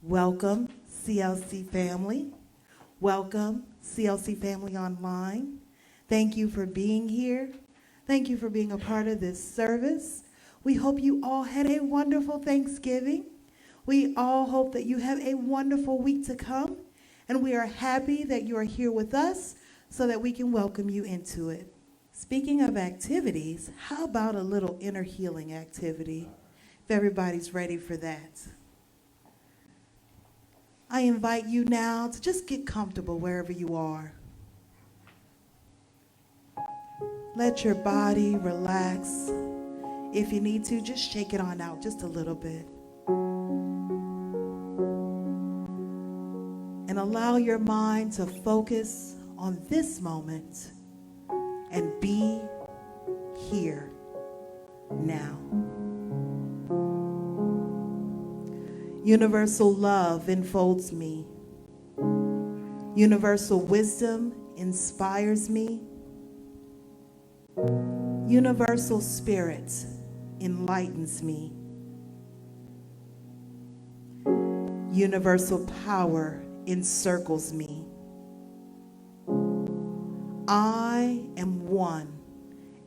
Welcome, CLC family. Welcome, CLC family online. Thank you for being here. Thank you for being a part of this service. We hope you all had a wonderful Thanksgiving. We all hope that you have a wonderful week to come, and we are happy that you are here with us so that we can welcome you into it. Speaking of activities, how about a little inner healing activity? If everybody's ready for that. I invite you now to just get comfortable wherever you are. Let your body relax. If you need to, just shake it on out just a little bit. And allow your mind to focus on this moment and be here now. Universal love enfolds me. Universal wisdom inspires me. Universal spirit enlightens me. Universal power encircles me. I am one,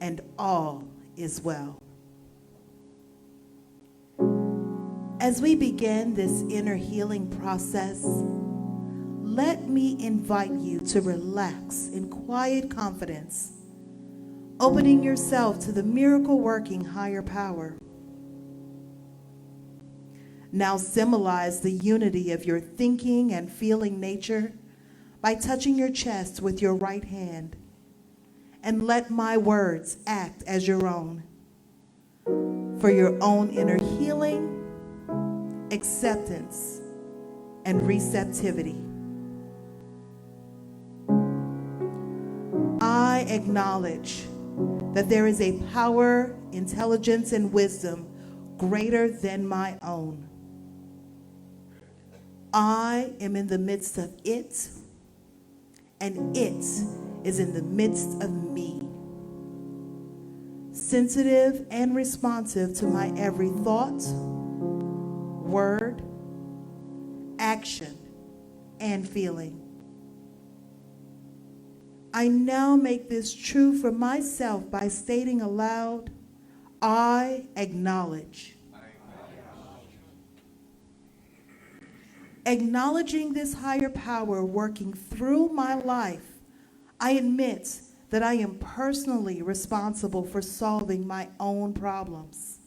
and all is well. As we begin this inner healing process, let me invite you to relax in quiet confidence, opening yourself to the miracle-working higher power. Now symbolize the unity of your thinking and feeling nature by touching your chest with your right hand, and let my words act as your own for your own inner healing, acceptance, and receptivity. I acknowledge that there is a power, intelligence, and wisdom greater than my own. I am in the midst of it, and it is in the midst of me. Sensitive and responsive to my every thought, word, action, and feeling. I now make this true for myself by stating aloud, I acknowledge. Acknowledging this higher power working through my life, I admit that I am personally responsible for solving my own problems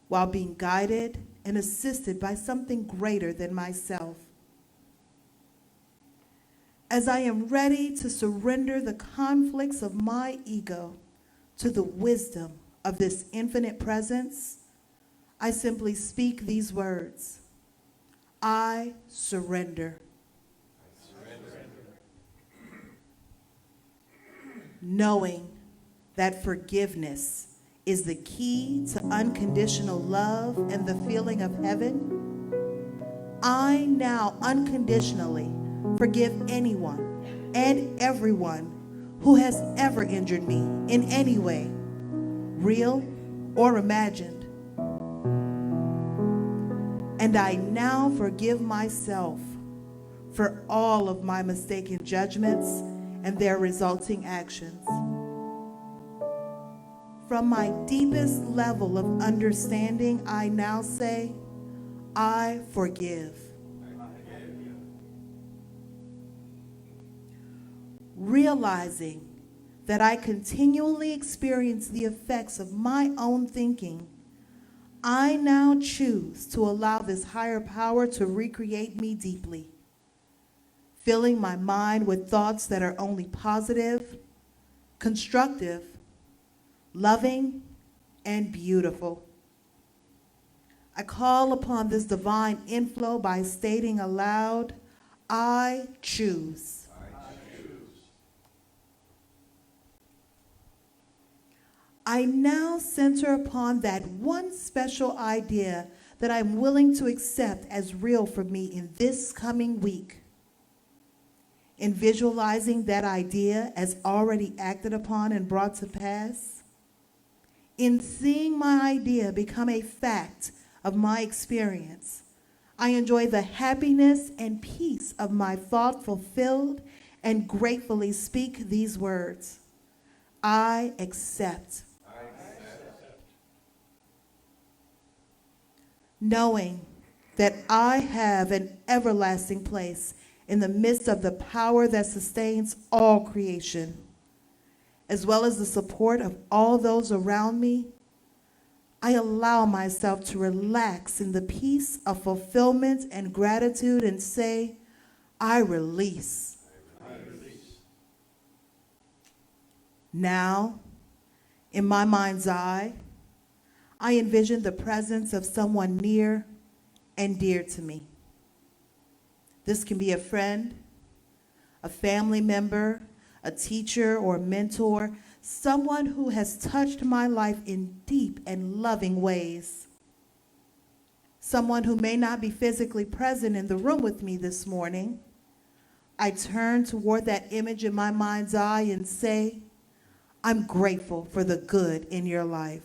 while being guided and assisted by something greater than myself. As I am ready to surrender the conflicts of my ego to the wisdom of this infinite presence, I simply speak these words. I surrender. Knowing that forgiveness is the key to unconditional love and the feeling of heaven, I now unconditionally forgive anyone and everyone who has ever injured me in any way, real or imagined. And I now forgive myself for all of my mistaken judgments and their resulting actions. From my deepest level of understanding, I now say, I forgive. Realizing that I continually experience the effects of my own thinking, I now choose to allow this higher power to recreate me deeply, filling my mind with thoughts that are only positive, constructive, loving, and beautiful. I call upon this divine inflow by stating aloud, I choose. I now center upon that one special idea that I'm willing to accept as real for me in this coming week. In visualizing that idea as already acted upon and brought to pass, in seeing my idea become a fact of my experience, I enjoy the happiness and peace of my thought fulfilled and gratefully speak these words. I accept. Knowing that I have an everlasting place in the midst of the power that sustains all creation, as well as the support of all those around me, I allow myself to relax in the peace of fulfillment and gratitude and say, I release. Now, in my mind's eye, I envision the presence of someone near and dear to me. This can be a friend, a family member, a teacher or mentor, someone who has touched my life in deep and loving ways. Someone who may not be physically present in the room with me this morning. I turn toward that image in my mind's eye and say, I'm grateful for the good in your life.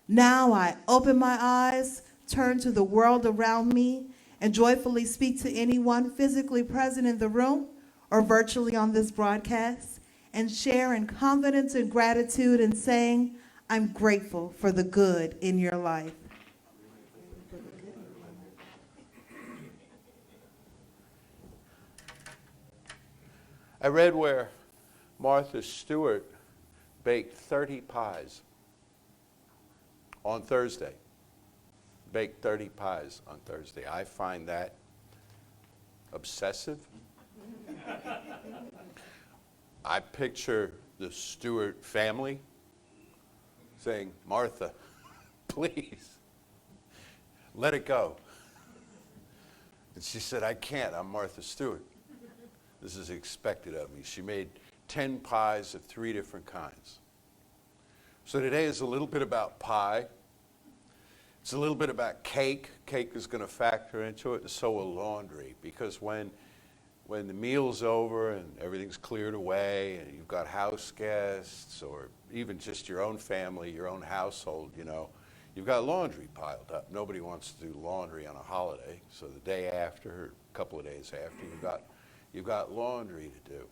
Now I open my eyes, turn to the world around me, and joyfully speak to anyone physically present in the room or virtually on this broadcast, and share in confidence and gratitude in saying, I'm grateful for the good in your life. I read where Martha Stewart baked 30 pies on Thursday. Baked 30 pies on Thursday. I find that obsessive. I picture the Stewart family saying, Martha, please, let it go. And she said, I can't, I'm Martha Stewart. This is expected of me. She made 10 pies of 3 different kinds. So today is a little bit about pie. It's a little bit about cake. Cake is going to factor into it, and so will laundry. Because when the meal's over and everything's cleared away and you've got house guests or even just your own family, your own household, you've got laundry piled up. Nobody wants to do laundry on a holiday. So the day after, or a couple of days after, you've got laundry to do.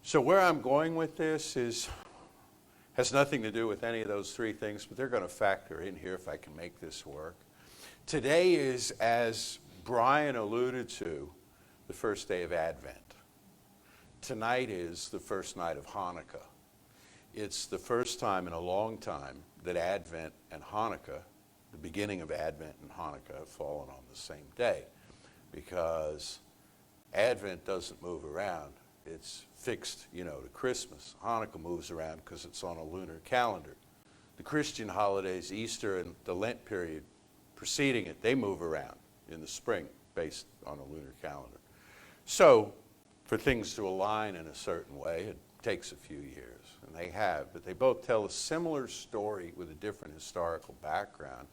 So where I'm going with this has nothing to do with any of those 3 things, but they're going to factor in here if I can make this work. Today is, as Brian alluded to, the first day of Advent. Tonight is the first night of Hanukkah. It's the first time in a long time that Advent and Hanukkah, the beginning of Advent and Hanukkah, have fallen on the same day, because Advent doesn't move around. It's fixed, to Christmas. Hanukkah moves around because it's on a lunar calendar. The Christian holidays, Easter and the Lent period preceding it, they move around in the spring based on a lunar calendar. So for things to align in a certain way, it takes a few years, and they have. But they both tell a similar story with a different historical background,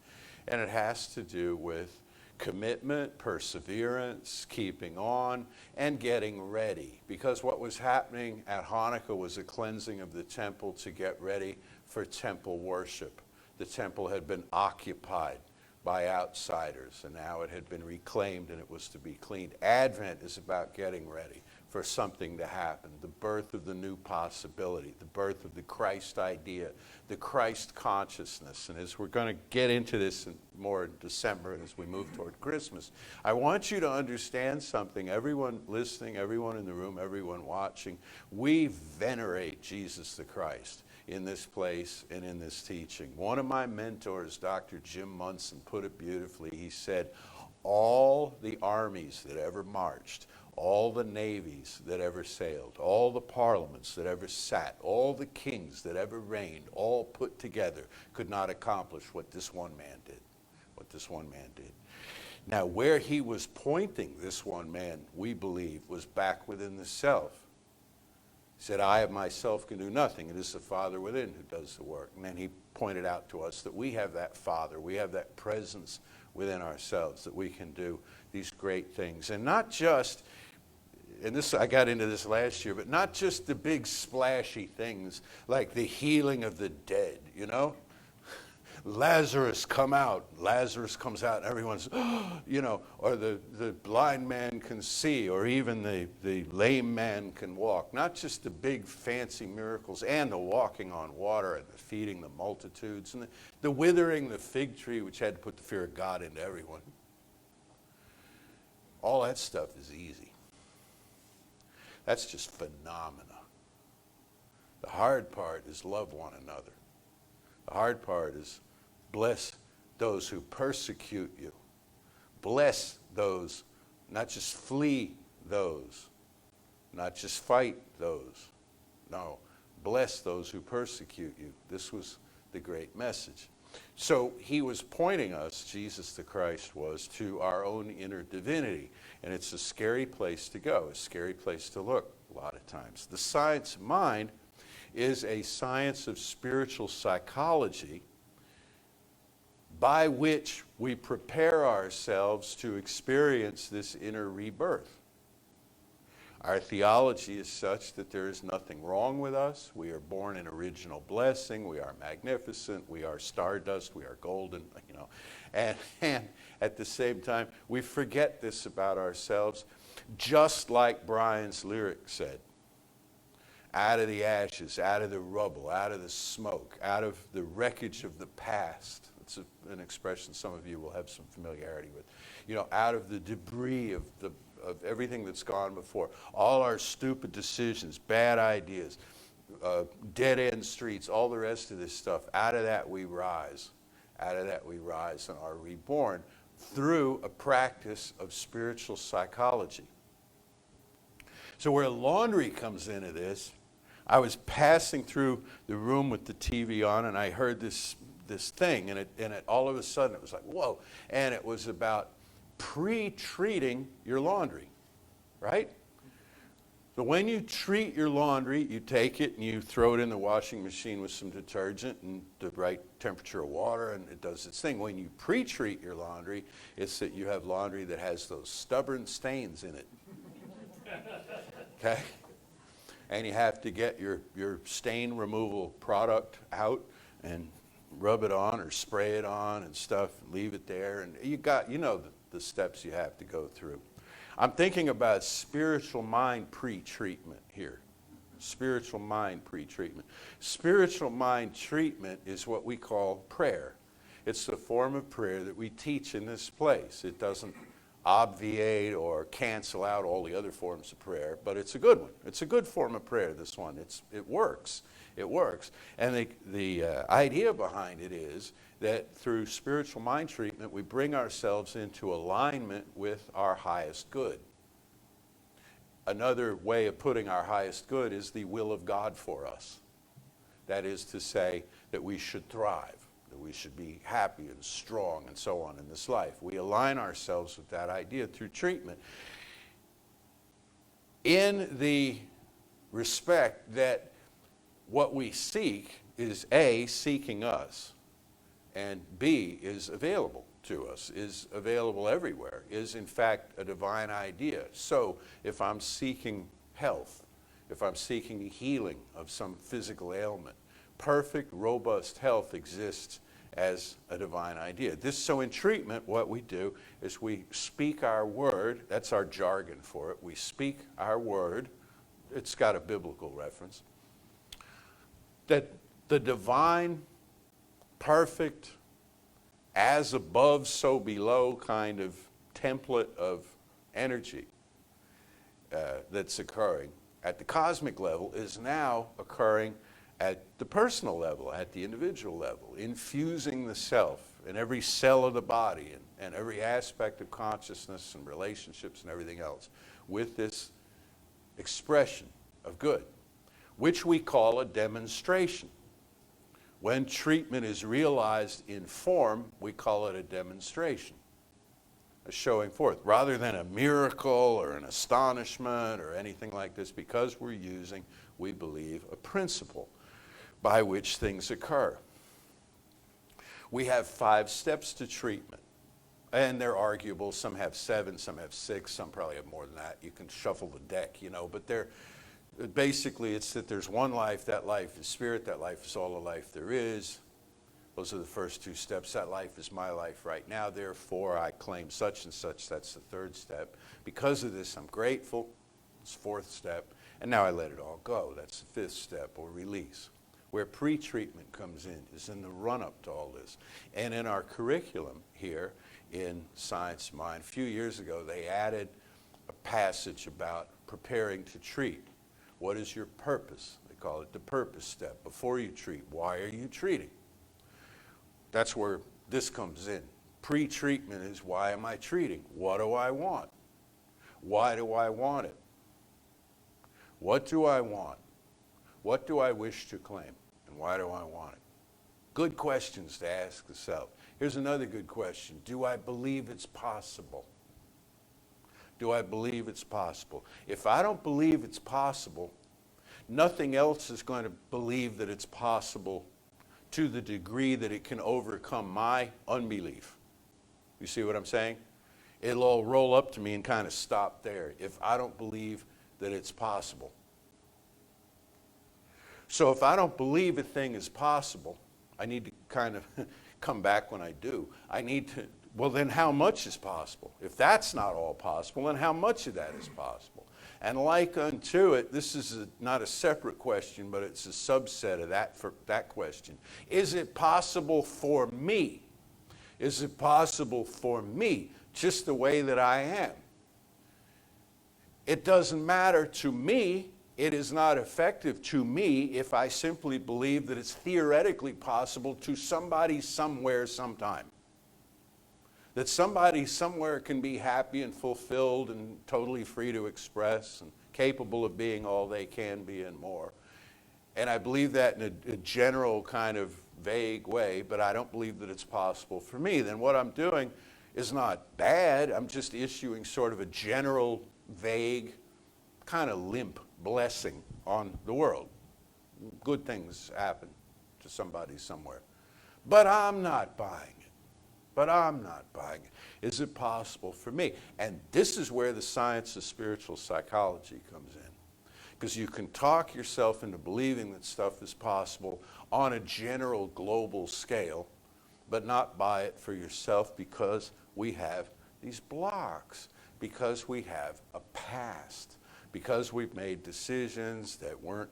and it has to do with commitment, perseverance, keeping on, and getting ready. Because what was happening at Hanukkah was a cleansing of the temple to get ready for temple worship. The temple had been occupied by outsiders, and now it had been reclaimed and it was to be cleaned. Advent is about getting ready for something to happen, the birth of the new possibility, the birth of the Christ idea, the Christ consciousness. And as we're going to get into this more in December and as we move toward Christmas, I want you to understand something. Everyone listening, everyone in the room, everyone watching, we venerate Jesus the Christ in this place and in this teaching. One of my mentors, Dr. Jim Munson, put it beautifully. He said, all the armies that ever marched, all the navies that ever sailed, all the parliaments that ever sat, all the kings that ever reigned, all put together could not accomplish what this one man did. What this one man did. Now, where he was pointing this one man, we believe, was back within the self. He said, I of myself can do nothing. It is the Father within who does the work. And then he pointed out to us that we have that Father. We have that presence within ourselves that we can do these great things. And not just, and this I got into this last year, but not just the big splashy things like the healing of the dead, Lazarus, come out. Lazarus comes out and everyone's, or the blind man can see, or even the lame man can walk. Not just the big fancy miracles and the walking on water and the feeding the multitudes and the withering the fig tree, which had to put the fear of God into everyone. All that stuff is easy. That's just phenomena. The hard part is love one another. The hard part is bless those who persecute you. Bless those, not just flee those, not just fight those. No, bless those who persecute you. This was the great message. So he was pointing us, Jesus the Christ was, to our own inner divinity. And it's a scary place to go, a scary place to look a lot of times. The science of mind is a science of spiritual psychology by which we prepare ourselves to experience this inner rebirth. Our theology is such that there is nothing wrong with us. We are born in original blessing. We are magnificent. We are stardust. We are golden, And at the same time, we forget this about ourselves, just like Brian's lyric said. Out of the ashes, out of the rubble, out of the smoke, out of the wreckage of the past. It's an expression some of you will have some familiarity with. Out of the debris of everything that's gone before. All our stupid decisions, bad ideas, dead-end streets, all the rest of this stuff. Out of that we rise. Out of that we rise and are reborn through a practice of spiritual psychology. So where laundry comes into this, I was passing through the room with the TV on, and I heard this thing, and it all of a sudden it was like, whoa. And it was about pre-treating your laundry, right? So when you treat your laundry, you take it and you throw it in the washing machine with some detergent and the right temperature of water, and it does its thing. When you pre-treat your laundry, it's that you have laundry that has those stubborn stains in it. Okay? And you have to get your stain removal product out and rub it on or spray it on and stuff, and leave it there, and the steps you have to go through. I'm thinking about spiritual mind pre-treatment here. Spiritual mind pre-treatment. Spiritual mind treatment is what we call prayer. It's the form of prayer that we teach in this place. It doesn't obviate or cancel out all the other forms of prayer, but it's a good one. It's a good form of prayer, this one. It works. It works. And the idea behind it is that through spiritual mind treatment, we bring ourselves into alignment with our highest good. Another way of putting our highest good is the will of God for us. That is to say that we should thrive, that we should be happy and strong and so on in this life. We align ourselves with that idea through treatment in the respect that what we seek is A, seeking us, and B, is available to us, is available everywhere, is in fact a divine idea. So if I'm seeking health, if I'm seeking healing of some physical ailment, perfect, robust health exists as a divine idea. So in treatment, what we do is we speak our word. That's our jargon for it. We speak our word. It's got a biblical reference. That the divine, perfect, as above, so below kind of template of energy that's occurring at the cosmic level is now occurring at the personal level, at the individual level, infusing the self in every cell of the body and every aspect of consciousness and relationships and everything else with this expression of good, which we call a demonstration. When treatment is realized in form, we call it a demonstration, a showing forth, rather than a miracle or an astonishment or anything like this, because we're using, we believe, a principle by which things occur. We have 5 steps to treatment, and they're arguable. Some have 7, some have 6, some probably have more than that. You can shuffle the deck, but they're basically it's that there's one life, that life is spirit, that life is all the life there is. Those are the first two steps. That life is my life right now. Therefore, I claim such and such. That's the third step. Because of this, I'm grateful. It's fourth step. And now I let it all go. That's the fifth step, or release. Where pre-treatment comes in is in the run-up to all this. And in our curriculum here in Science Mind, a few years ago, they added a passage about preparing to treat. What is your purpose? They call it the purpose step. Before you treat, why are you treating? That's where this comes in. Pre-treatment is, why am I treating? What do I want? Why do I want it? What do I want? What do I wish to claim? And why do I want it? Good questions to ask the self. Here's another good question. Do I believe it's possible? Do I believe it's possible? If I don't believe it's possible, nothing else is going to believe that it's possible to the degree that it can overcome my unbelief. You see what I'm saying? It'll all roll up to me and kind of stop there if I don't believe that it's possible. So if I don't believe a thing is possible, I need to kind of come back when I do. I need to, well, then how much is possible? If that's not all possible, then how much of that is possible? And like unto it, this is not a separate question, but it's a subset of that question. Is it possible for me? Is it possible for me, just the way that I am? It doesn't matter to me. It is not effective to me if I simply believe that it's theoretically possible to somebody somewhere sometime. That somebody somewhere can be happy and fulfilled and totally free to express and capable of being all they can be and more. And I believe that in a general kind of vague way, but I don't believe that it's possible for me. Then what I'm doing is not bad. I'm just issuing sort of a general, vague, kind of limp blessing on the world. Good things happen to somebody somewhere. But I'm not buying it. But I'm not buying it. Is it possible for me? And this is where the science of spiritual psychology comes in. Because you can talk yourself into believing that stuff is possible on a general global scale, but not buy it for yourself because we have these blocks, because we have a past, because we've made decisions that weren't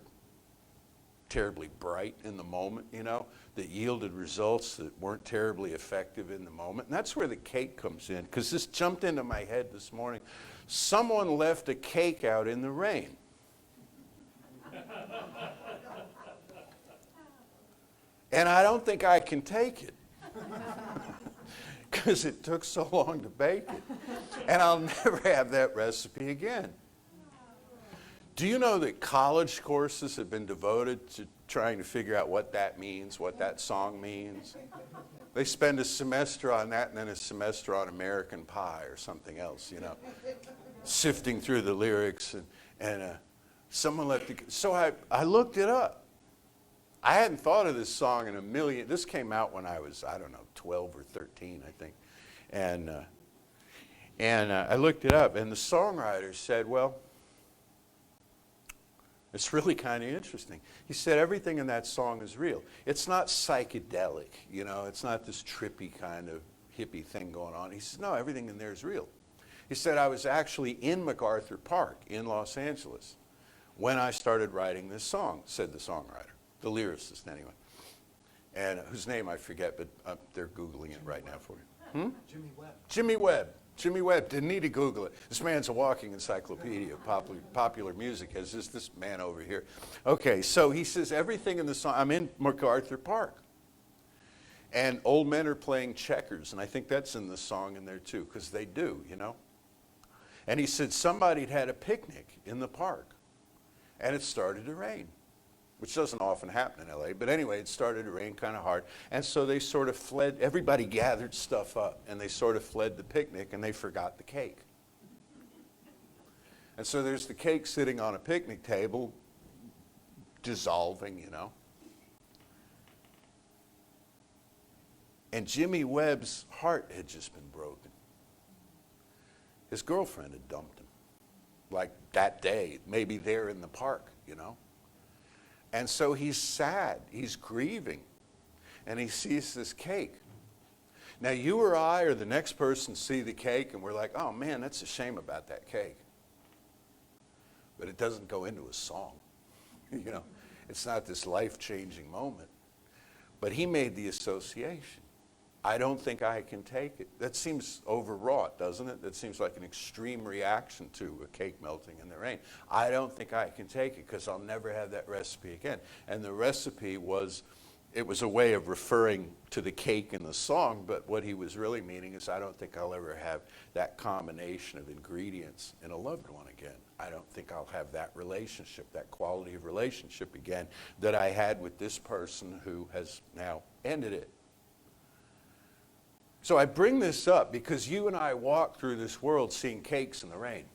terribly bright in the moment, you know, that yielded results that weren't terribly effective in the moment. And that's where the cake comes in, because this jumped into my head this morning. Someone left a cake out in the rain. And I don't think I can take it, because it took so long to bake it. And I'll never have that recipe again. Do you know that college courses have been devoted to trying to figure out what that means, what that song means? They spend a semester on that and then a semester on American Pie or something else, you know, sifting through the lyrics. And someone left the... So I looked it up. I hadn't thought of this song in a million... This came out when I was, I don't know, 12 or 13, I think. And I looked it up, and the songwriter said, well... It's really kind of interesting. He said everything in that song is real. It's not psychedelic, you know, it's not this trippy kind of hippie thing going on. He said, no, everything in there is real. He said, I was actually in MacArthur Park in Los Angeles when I started writing this song, said the songwriter, the lyricist anyway, and whose name I forget, but they're Googling it right now for you. Jimmy Webb. Jimmy Webb. Jimmy Webb, didn't need to Google it. This man's a walking encyclopedia of popular music, as is this man over here. Okay, so he says everything in the song, I'm in MacArthur Park. And old men are playing checkers, and I think that's in the song in there too, because they do, you know. And he said somebody had a picnic in the park, and it started to rain, which doesn't often happen in LA, but anyway, it started to rain kind of hard. And so they sort of fled, everybody gathered stuff up, and they sort of fled the picnic, and they forgot the cake. And so there's the cake sitting on a picnic table, dissolving, you know. And Jimmy Webb's heart had just been broken. His girlfriend had dumped him, like that day, maybe there in the park, you know. And so he's sad, he's grieving. and he sees this cake. Now, you or I or the next person see the cake, and we're like, oh, man, that's a shame about that cake. But it doesn't go into a song. You know, it's not this life-changing moment. But he made the association. I don't think I can take it. That seems overwrought, doesn't it? That seems like an extreme reaction to a cake melting in the rain. I don't think I can take it because I'll never have that recipe again. And the recipe was, it was a way of referring to the cake in the song, but what he was really meaning is I don't think I'll ever have that combination of ingredients in a loved one again. I don't think I'll have that relationship, that quality of relationship again that I had with this person who has now ended it. So I bring this up because you and I walk through this world seeing cakes in the rain.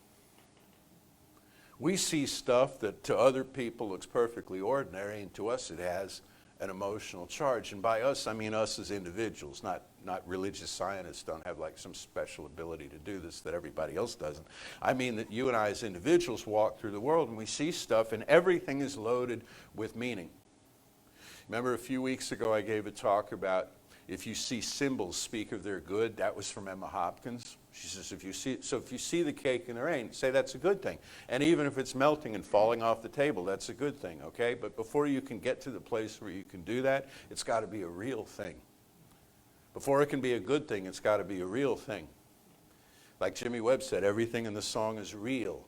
We see stuff that to other people looks perfectly ordinary, and to us it has an emotional charge. And by us, I mean us as individuals, not religious scientists don't have like some special ability to do this that everybody else doesn't. I mean that you and I as individuals walk through the world and we see stuff and everything is loaded with meaning. Remember a few weeks ago I gave a talk about if you see symbols, speak of their good. That was from Emma Hopkins. She says, if you see the cake in the rain, say that's a good thing. And even if it's melting and falling off the table, that's a good thing, okay? But before you can get to the place where you can do that, it's got to be a real thing. Before it can be a good thing, it's got to be a real thing. Like Jimmy Webb said, everything in the song is real.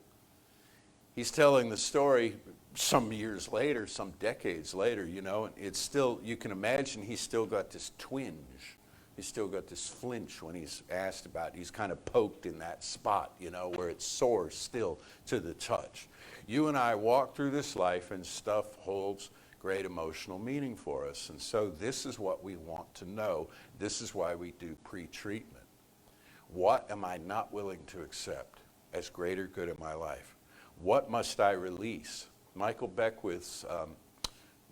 He's telling the story some years later, some decades later, you know, and it's still, you can imagine he's still got this twinge. He's still got this flinch when he's asked about it. He's kind of poked in that spot, you know, where it soars still to the touch. You and I walk through this life and stuff holds great emotional meaning for us. And so this is what we want to know. This is why we do pre-treatment. What am I not willing to accept as greater good in my life? What must I release? Michael Beckwith's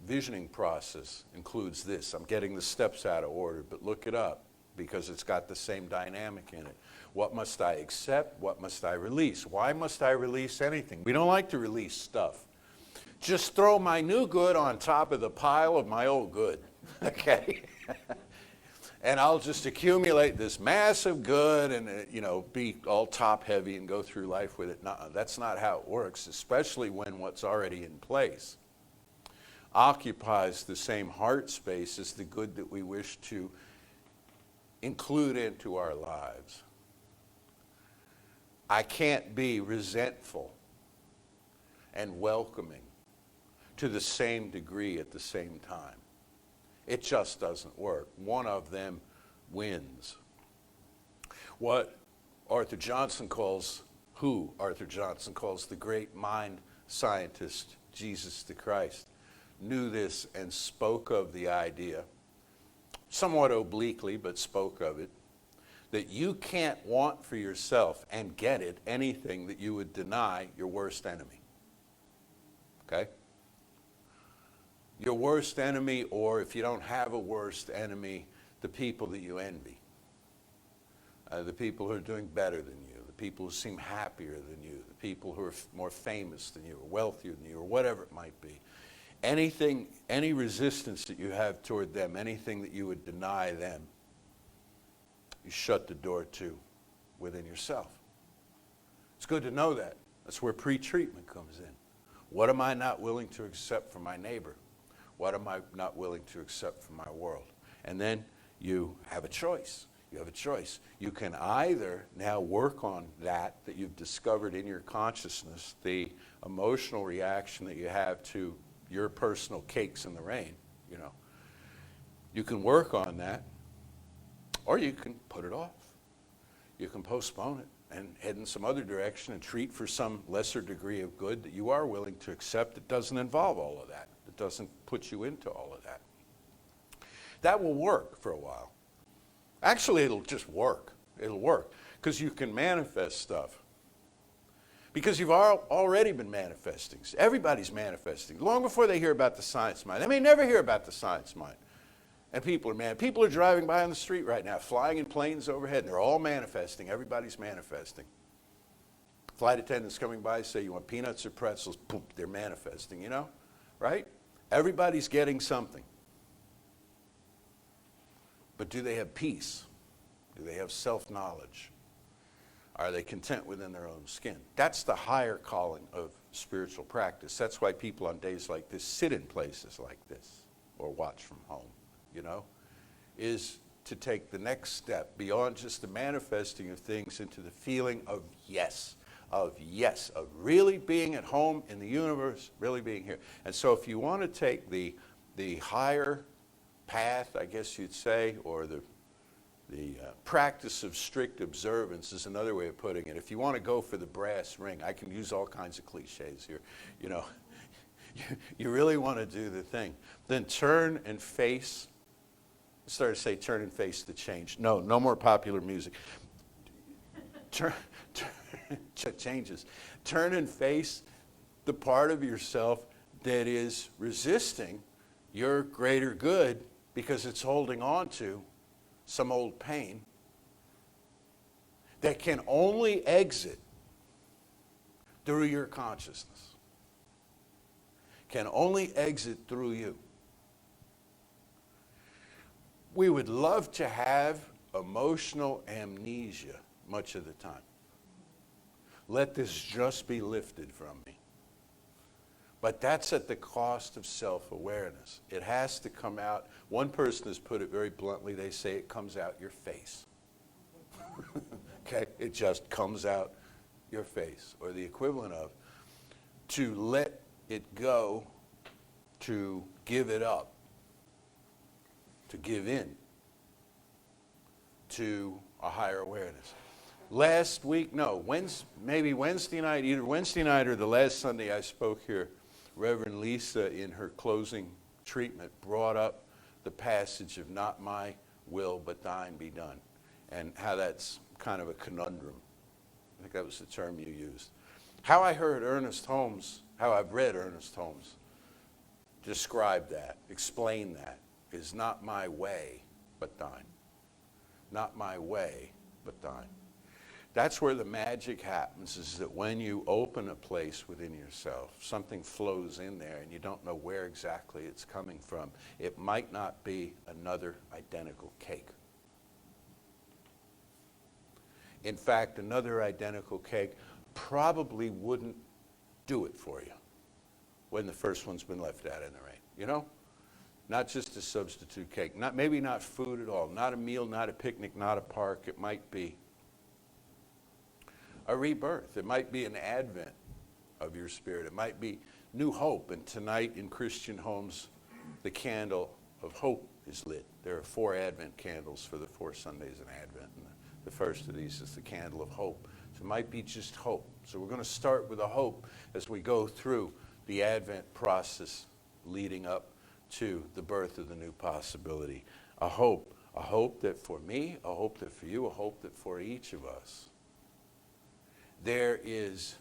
visioning process includes this. I'm getting the steps out of order, but look it up because it's got the same dynamic in it. What must I accept? What must I release? Why must I release anything? We don't like to release stuff. Just throw my new good on top of the pile of my old good, okay? And I'll just accumulate this massive good and, you know, be all top heavy and go through life with it. No, that's not how it works, especially when what's already in place occupies the same heart space as the good that we wish to include into our lives. I can't be resentful and welcoming to the same degree at the same time. It just doesn't work. One of them wins. What Arthur Johnson calls the great mind scientist, Jesus the Christ, knew this and spoke of the idea, somewhat obliquely, but spoke of it, that you can't want for yourself and get it anything that you would deny your worst enemy. Okay? Your worst enemy, or if you don't have a worst enemy, the people that you envy. The people who are doing better than you, the people who seem happier than you, the people who are more famous than you, or wealthier than you, or whatever it might be. Anything, any resistance that you have toward them, anything that you would deny them, you shut the door to within yourself. It's good to know that. That's where pre-treatment comes in. What am I not willing to accept from my neighbor? What am I not willing to accept from my world? And then you have a choice. You have a choice. You can either now work on that you've discovered in your consciousness, the emotional reaction that you have to your personal cakes in the rain, you know. You can work on that, or you can put it off. You can postpone it and head in some other direction and treat for some lesser degree of good that you are willing to accept that doesn't involve all of that. It doesn't put you into all of that. That will work for a while. Actually, it'll just work. It'll work because you can manifest stuff. Because you've already been manifesting. Everybody's manifesting. Long before they hear about the science mind. They may never hear about the science mind. And people are driving by on the street right now, flying in planes overhead, and they're all manifesting. Everybody's manifesting. Flight attendants coming by say, you want peanuts or pretzels? Boom, they're manifesting, you know, right? Everybody's getting something. But do they have peace? Do they have self-knowledge? Are they content within their own skin? That's the higher calling of spiritual practice. That's why people on days like this sit in places like this or watch from home, is to take the next step beyond just the manifesting of things into the feeling of yes, of really being at home in the universe, really being here. And so if you want to take the higher path, I guess you'd say, or the practice of strict observance is another way of putting it. If you want to go for the brass ring, I can use all kinds of cliches here. You really want to do the thing. Then turn and face. I started to say turn and face the change. No more popular music. Changes. Turn and face the part of yourself that is resisting your greater good because it's holding on to some old pain that can only exit through your consciousness, can only exit through you. We would love to have emotional amnesia much of the time. Let this just be lifted from me. But that's at the cost of self-awareness. It has to come out. One person has put it very bluntly. They say it comes out your face. Okay? It just comes out your face, or the equivalent of. To let it go, to give it up, to give in to a higher awareness. Last week, maybe Wednesday night, either Wednesday night or the last Sunday I spoke here, Reverend Lisa, in her closing treatment, brought up the passage of not my will but thine be done, and how that's kind of a conundrum. I think that was the term you used. How I've read Ernest Holmes describe that, explain that, is not my way but thine. Not my way but thine. That's where the magic happens, is that when you open a place within yourself, something flows in there and you don't know where exactly it's coming from. It might not be another identical cake. In fact, another identical cake probably wouldn't do it for you when the first one's been left out in the rain, Not just a substitute cake, maybe not food at all, not a meal, not a picnic, not a park. It might be a rebirth. It might be an advent of your spirit. It might be new hope. And tonight in Christian homes, the candle of hope is lit. There are 4 Advent candles for the 4 Sundays in Advent. And the first of these is the candle of hope. So it might be just hope. So we're going to start with a hope as we go through the Advent process leading up to the birth of the new possibility. A hope that for me, a hope that for you, a hope that for each of us, there is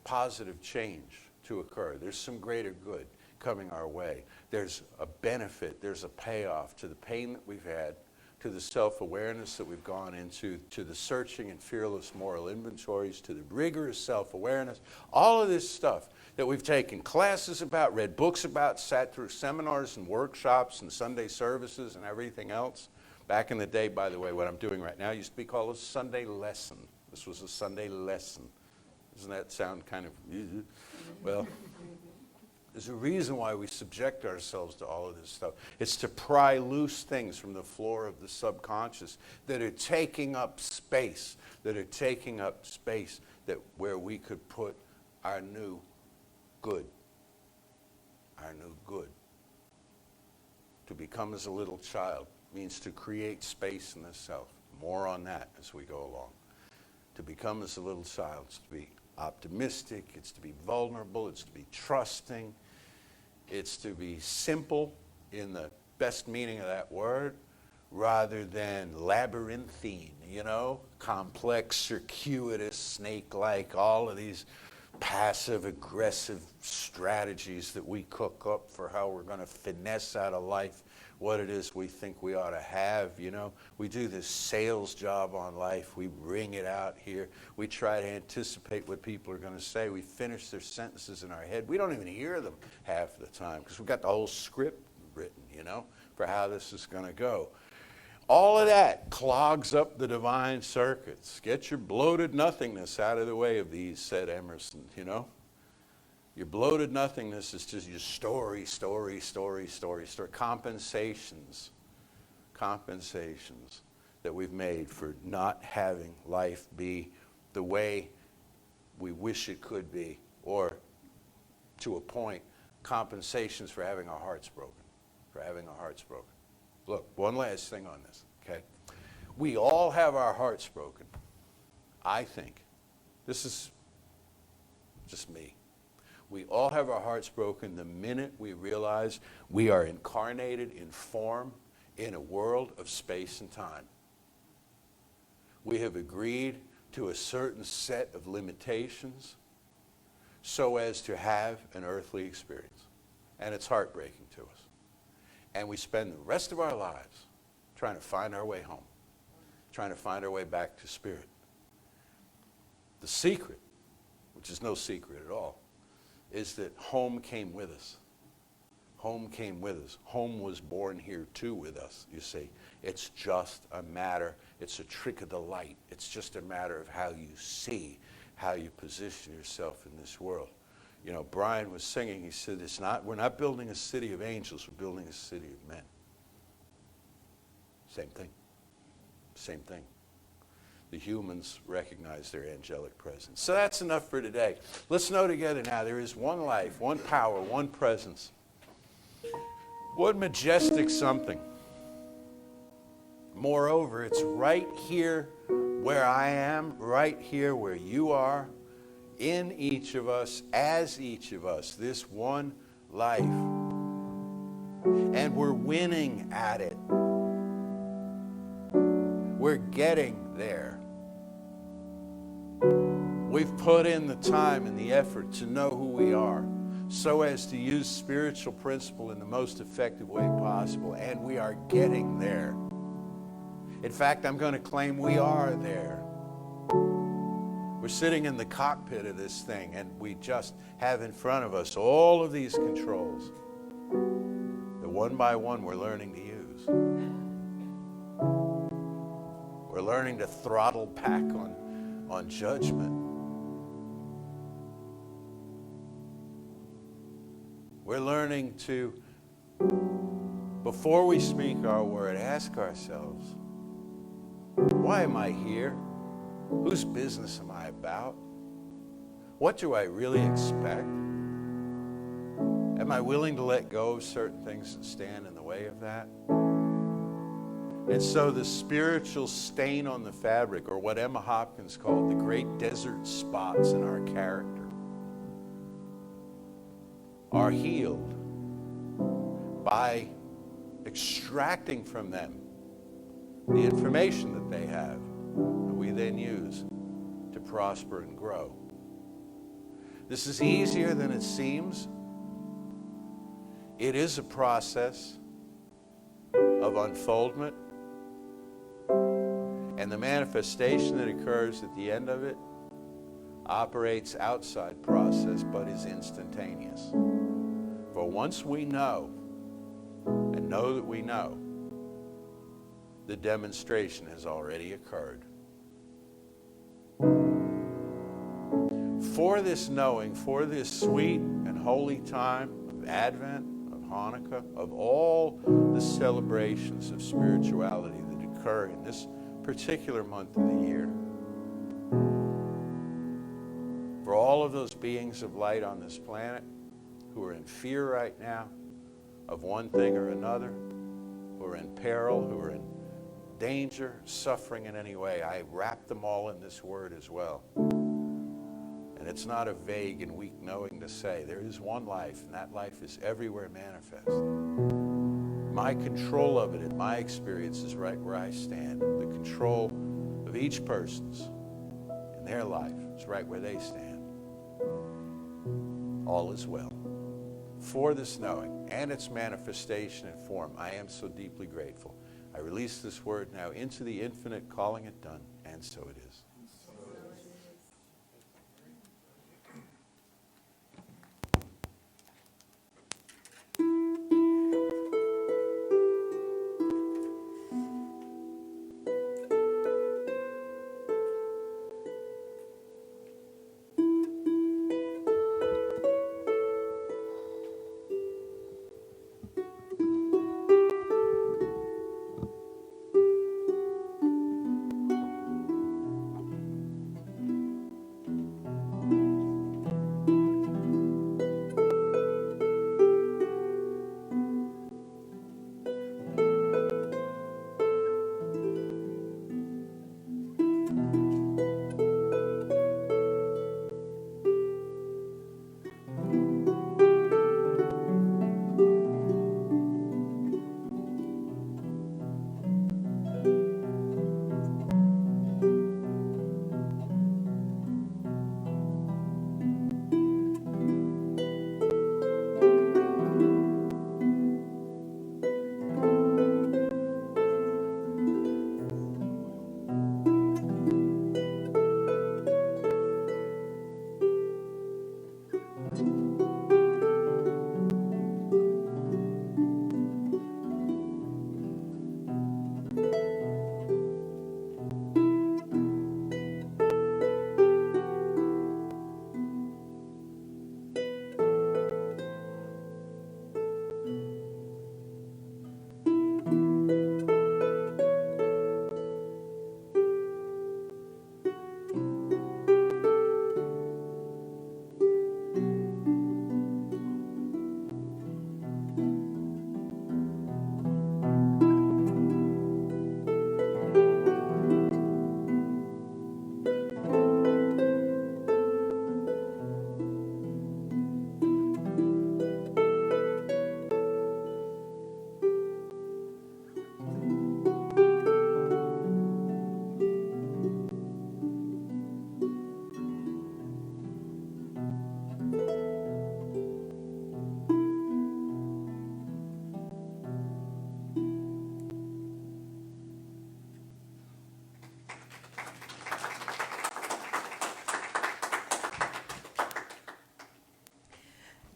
positive change to occur. There's some greater good coming our way. There's a benefit, there's a payoff to the pain that we've had, to the self-awareness that we've gone into, to the searching and fearless moral inventories, to the rigorous self-awareness, all of this stuff that we've taken classes about, read books about, sat through seminars and workshops and Sunday services and everything else. Back in the day, by the way, what I'm doing right now used to be called a Sunday lesson. This was a Sunday lesson. Doesn't that sound kind of, well, there's a reason why we subject ourselves to all of this stuff. It's to pry loose things from the floor of the subconscious that are taking up space, that where we could put our new good. To become as a little child means to create space in the self. More on that as we go along. To become as a little child is to be optimistic, it's to be vulnerable, it's to be trusting, it's to be simple in the best meaning of that word, rather than labyrinthine, complex, circuitous, snake-like, all of these passive-aggressive strategies that we cook up for how we're going to finesse out of life what it is we think we ought to have. We do this sales job on life. We ring it out here. We try to anticipate what people are going to say. We finish their sentences in our head. We don't even hear them half the time because we've got the whole script written, for how this is going to go. All of that clogs up the divine circuits. Get your bloated nothingness out of the way of these, said Emerson, you know. Your bloated nothingness is just your story. Compensations that we've made for not having life be the way we wish it could be, or to a point, compensations for having our hearts broken, Look, one last thing on this, okay? We all have our hearts broken, I think. This is just me. We all have our hearts broken the minute we realize we are incarnated in form in a world of space and time. We have agreed to a certain set of limitations so as to have an earthly experience. And it's heartbreaking to us. And we spend the rest of our lives trying to find our way home, trying to find our way back to spirit. The secret, which is no secret at all, is that home came with us. Home came with us. Home was born here too with us, you see. It's just a matter, it's a trick of the light. It's just a matter of how you see, how you position yourself in this world. You know, Brian was singing, he said, we're not building a city of angels, we're building a city of men. Same thing. The humans recognize their angelic presence. So that's enough for today. Let's know together now, there is one life, one power, one presence. What majestic something. Moreover, it's right here where I am, right here where you are, in each of us, as each of us, this one life. And we're winning at it. We're getting there. We've put in the time and the effort to know who we are, so as to use spiritual principle in the most effective way possible, and we are getting there. In fact, I'm going to claim we are there. We're sitting in the cockpit of this thing, and we just have in front of us all of these controls that one by one we're learning to use. We're learning to throttle back on judgment. We're learning to, before we speak our word, ask ourselves, why am I here? Whose business am I about? What do I really expect? Am I willing to let go of certain things that stand in the way of that? And so the spiritual stain on the fabric, or what Emma Hopkins called the great desert spots in our character, are healed by extracting from them the information that they have that we then use to prosper and grow. This is easier than it seems. It is a process of unfoldment, and the manifestation that occurs at the end of it operates outside process but is instantaneous. For once we know, and know that we know, the demonstration has already occurred. For this knowing, for this sweet and holy time of Advent, of Hanukkah, of all the celebrations of spirituality that occur in this particular month of the year, for all of those beings of light on this planet who are in fear right now of one thing or another, who are in peril, who are in danger, suffering in any way, I wrap them all in this word as well. And it's not a vague and weak knowing to say. There is one life, and that life is everywhere manifest. My control of it in my experience is right where I stand. The control of each person's in their life is right where they stand. All is well. For this knowing and its manifestation in form, I am so deeply grateful. I release this word now into the infinite, calling it done, and so it is.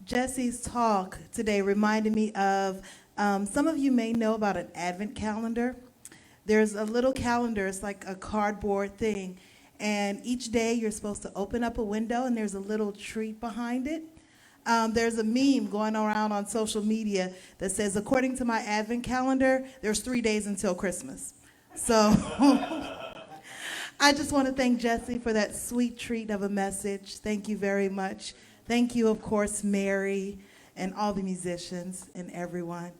Jesse's talk today reminded me of, some of you may know about an Advent calendar. There's a little calendar, it's like a cardboard thing, and each day you're supposed to open up a window and there's a little treat behind it. There's a meme going around on social media that says, according to my Advent calendar, there's 3 days until Christmas. So I just want to thank Jesse for that sweet treat of a message. Thank you very much. Thank you, of course, Mary and all the musicians and everyone.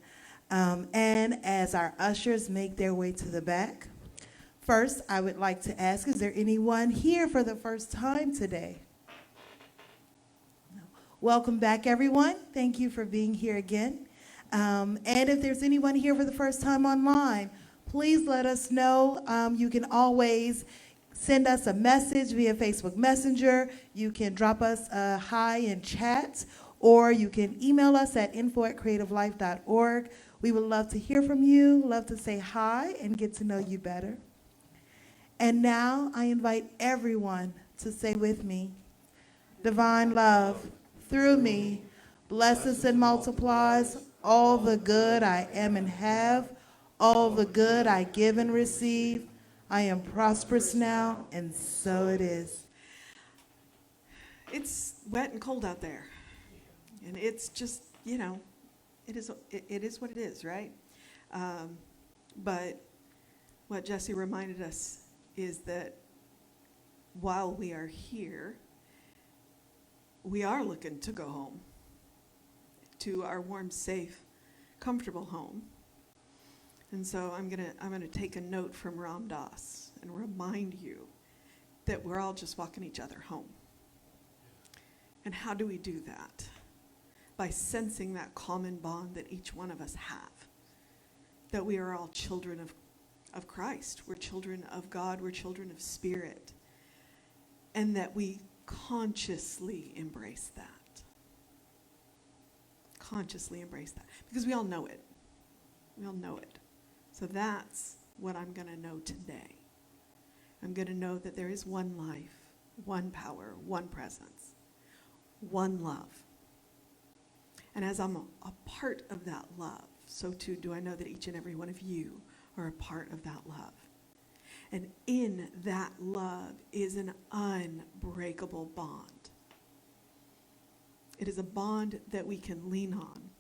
And as our ushers make their way to the back, first, I would like to ask, is there anyone here for the first time today? No. Welcome back, everyone. Thank you for being here again. And if there's anyone here for the first time online, please let us know. You can always send us a message via Facebook Messenger. You can drop us a hi in chat, or you can email us at info@creativelife.org. We would love to hear from you, love to say hi and get to know you better. And now I invite everyone to say with me, divine love through me blesses and multiplies all the good I am and have, all the good I give and receive. I am prosperous now, and so it is. It's wet and cold out there, and it's just, it is what it is, right? But what Jesse reminded us is that while we are here, we are looking to go home, to our warm, safe, comfortable home. And so I'm gonna take a note from Ram Dass and remind you that we're all just walking each other home. And how do we do that? By sensing that common bond that each one of us have, that we are all children of Christ. We're children of God. We're children of Spirit. And that we consciously embrace that. Consciously embrace that. Because we all know it. We all know it. So that's what I'm going to know today. I'm going to know that there is one life, one power, one presence, one love. And as I'm a part of that love, so too do I know that each and every one of you are a part of that love. And in that love is an unbreakable bond. It is a bond that we can lean on,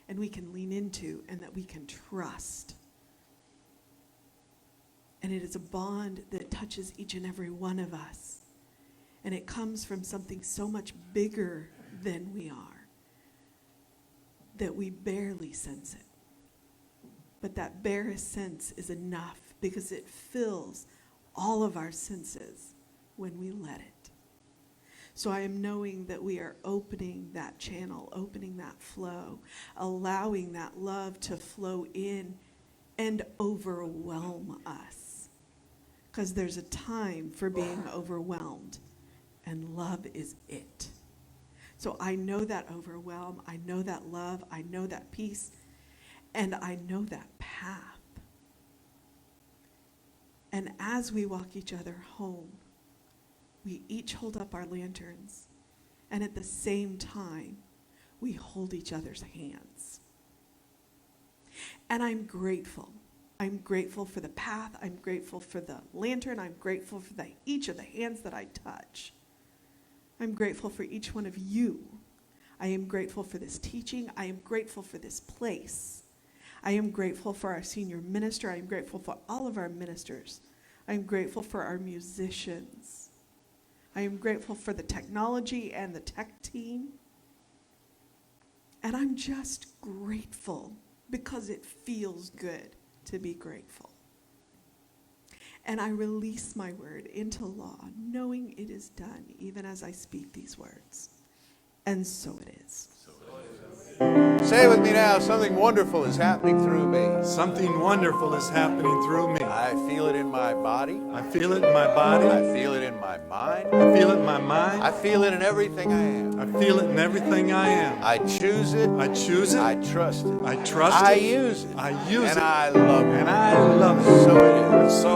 and we can lean into, and that we can trust. And it is a bond that touches each and every one of us. And it comes from something so much bigger than we are, that we barely sense it. But that barest sense is enough, because it fills all of our senses when we let it. So I am knowing that we are opening that channel, opening that flow, allowing that love to flow in and overwhelm us. Because there's a time for being overwhelmed, and love is it. So I know that overwhelm, I know that love, I know that peace, and I know that path. And as we walk each other home, we each hold up our lanterns, and at the same time, we hold each other's hands. And I'm grateful. I'm grateful for the path. I'm grateful for the lantern. I'm grateful for each of the hands that I touch. I'm grateful for each one of you. I am grateful for this teaching. I am grateful for this place. I am grateful for our senior minister. I am grateful for all of our ministers. I am grateful for our musicians. I am grateful for the technology and the tech team. And I'm just grateful because it feels good to be grateful. And I release my word into law, knowing it is done, even as I speak these words. And so it is. Say it with me now. Something wonderful is happening through me. Something wonderful is happening through me. I feel it in my body. I feel it in my body. I feel it in my mind. I feel it in my mind. I feel it in everything I am. I feel it in everything I am. I choose it. I choose it. I trust it. I trust I it. use it. I use and it. I love it. And I love it. So it is. So